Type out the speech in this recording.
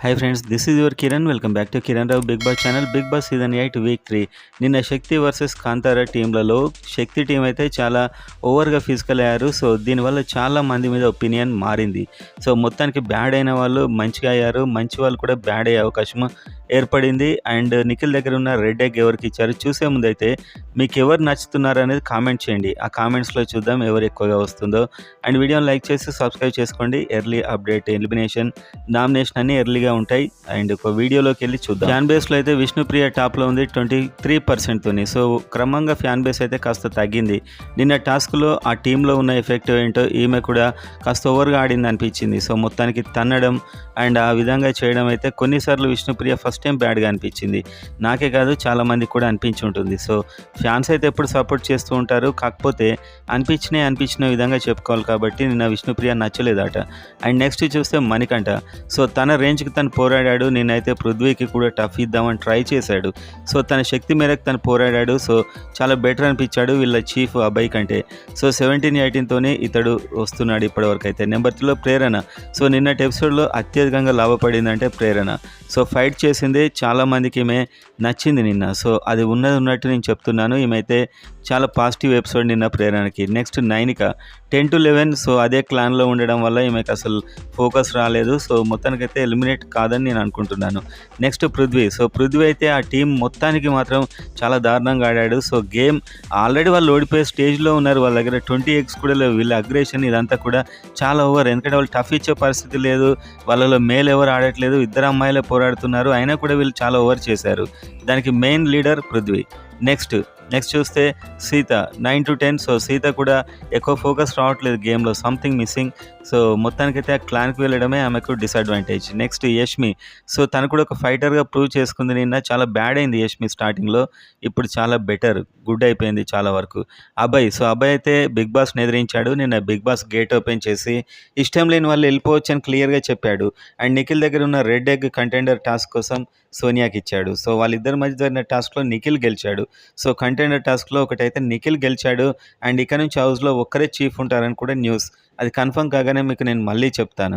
Hi friends, this is your Kiran. Welcome back to Kiran Rao Bigg Boss channel. Bigg Boss season 8 week 3 నిన్న Shakti versus Kantara టీంలలో Shakti team అయితే చాలా ఓవర్గా physical అయ్యారు. సో దీనివల్ల చాలా మంది మీద ఒపీనియన్ మారింది. సో మొత్తానికి బ్యాడ్ అయిన వాళ్ళు మంచిగా అయ్యారు, మంచి వాళ్ళు కూడా బ్యాడ్ అయ్యే అవకాశం ఏర్పడింది. అండ్ నిఖిల్ దగ్గర ఉన్న రెడ్ ఎగ్ ఎవరికి ఇచ్చారు చూసే ముందు అయితే మీకు ఎవరు నచ్చుతున్నారు అనేది కామెంట్ చేయండి. ఆ కామెంట్స్లో చూద్దాం ఎవరు ఎక్కువగా వస్తుందో. అండ్ వీడియోని లైక్ చేసి సబ్స్క్రైబ్ చేసుకోండి. ఎర్లీ అప్డేట్, ఎలిమినేషన్, నామినేషన్ అన్ని ఎర్లీగా ఉంటాయి. అండ్ ఒక వీడియోలోకి వెళ్ళి చూద్దాం. ఫ్యాన్ బేస్లో అయితే విష్ణుప్రియ టాప్లో ఉంది 23%తోని. సో క్రమంగా ఫ్యాన్ బేస్ అయితే కాస్త తగ్గింది. నిన్న టాస్క్లో ఆ టీంలో ఉన్న ఎఫెక్ట్ ఏంటో ఈమె కూడా కాస్త ఓవర్గా ఆడింది అనిపించింది. సో మొత్తానికి తన్నడం అండ్ ఆ విధంగా చేయడం అయితే కొన్నిసార్లు విష్ణుప్రియ ఫస్ట్ టైం బ్యాడ్గా అనిపించింది. నాకే కాదు చాలామందికి కూడా అనిపించి ఉంటుంది. సో ఫ్యాన్స్ అయితే ఎప్పుడు సపోర్ట్ చేస్తూ ఉంటారు, కాకపోతే అనిపించిన విధంగా చెప్పుకోవాలి. కాబట్టి నిన్న విష్ణుప్రియ నచ్చలేదట. అండ్ నెక్స్ట్ చూస్తే మణికంఠ. సో తన రేంజ్కి తను పోరాడాడు. నేనైతే పృథ్వీకి కూడా టఫ్ ఇద్దామని ట్రై చేశాడు. సో తన శక్తి మేరకు తను పోరాడాడు. సో చాలా బెటర్ అనిపించాడు వీళ్ళ చీఫ్ అబ్బాయి కంటే. సో 17-18తోనే ఇతడు వస్తున్నాడు ఇప్పటివరకు అయితే. నెంబర్ 2లో ప్రేరణ. సో నిన్నటి ఎపిసోడ్లో అత్యధికంగా లాభపడిందంటే ప్రేరణ. సో ఫైట్ చేసింది చాలామందికి ఈమె నచ్చింది నిన్న. సో అది ఉన్నట్టు నేను చెప్తున్నాను. ఈమె అయితే చాలా పాజిటివ్ ఎపిసోడ్ నిన్న ప్రేరణకి. నెక్స్ట్ నైనిక 10-11. సో అదే క్లాన్లో ఉండడం వల్ల ఈమెకు అసలు ఫోకస్ రాలేదు. సో మొత్తానికైతే ఎలిమినేట్ కాదని నేను అనుకుంటున్నాను. నెక్స్ట్ పృథ్వీ. సో పృథ్వీ అయితే ఆ టీం మొత్తానికి మాత్రం చాలా దారుణంగా ఆడాడు. సో గేమ్ ఆల్రెడీ వాళ్ళు ఓడిపోయే స్టేజ్లో ఉన్నారు. వాళ్ళ దగ్గర 20 eggs కూడా లేవు. వీళ్ళ అగ్రెషన్ ఇదంతా కూడా చాలా ఓవర్. ఎందుకంటే వాళ్ళు టఫ్ ఇచ్చే పరిస్థితి లేదు. వాళ్ళలో మేల్ ఎవరు ఆడట్లేదు, ఇద్దరు అమ్మాయిలే పోరాడుతున్నారు. అయినా కూడా వీళ్ళు చాలా ఓవర్ చేశారు. దానికి మెయిన్ లీడర్ పృథ్వీ. నెక్స్ట్ చూస్తే సీత 9-10. సో సీత కూడా ఎక్కువ ఫోకస్ రావట్లేదు గేమ్లో, సంథింగ్ మిస్సింగ్. సో మొత్తానికైతే ఆ క్లాన్కి వెళ్ళడమే ఆమెకు డిసడ్వాంటేజ్. నెక్స్ట్ యష్మి. సో తను కూడా ఒక ఫైటర్గా ప్రూవ్ చేసుకుంది. నిన్న చాలా బ్యాడ్ అయింది యష్మి స్టార్టింగ్లో, ఇప్పుడు చాలా బెటర్, గుడ్ అయిపోయింది చాలా వరకు. అభయ్. సో అభయ్ అయితే బిగ్ బాస్ని ఎదిరించాడు. నిన్న బిగ్ బాస్ గేట్ ఓపెన్ చేసి ఇష్టం లేని వాళ్ళు వెళ్ళిపోవచ్చు అని క్లియర్గా చెప్పాడు. అండ్ నిఖిల్ దగ్గర ఉన్న రెడ్ ఎగ్ కంటెండర్ టాస్క్ కోసం సోనియాకి ఇచ్చాడు. సో వాళ్ళిద్దరి మధ్య జరిగిన టాస్క్లో నిఖిల్ గెలిచాడు. సో కంటెండర్ టాస్క్లో ఒకటైతే నిఖిల్ గెలిచాడు. అండ్ ఇక్కడ నుంచి హౌస్లో ఒక్కరే చీఫ్ ఉంటారని కూడా న్యూస్. అది కన్ఫర్మ్ కాగానే మీకు నేను మళ్ళీ చెప్తాను.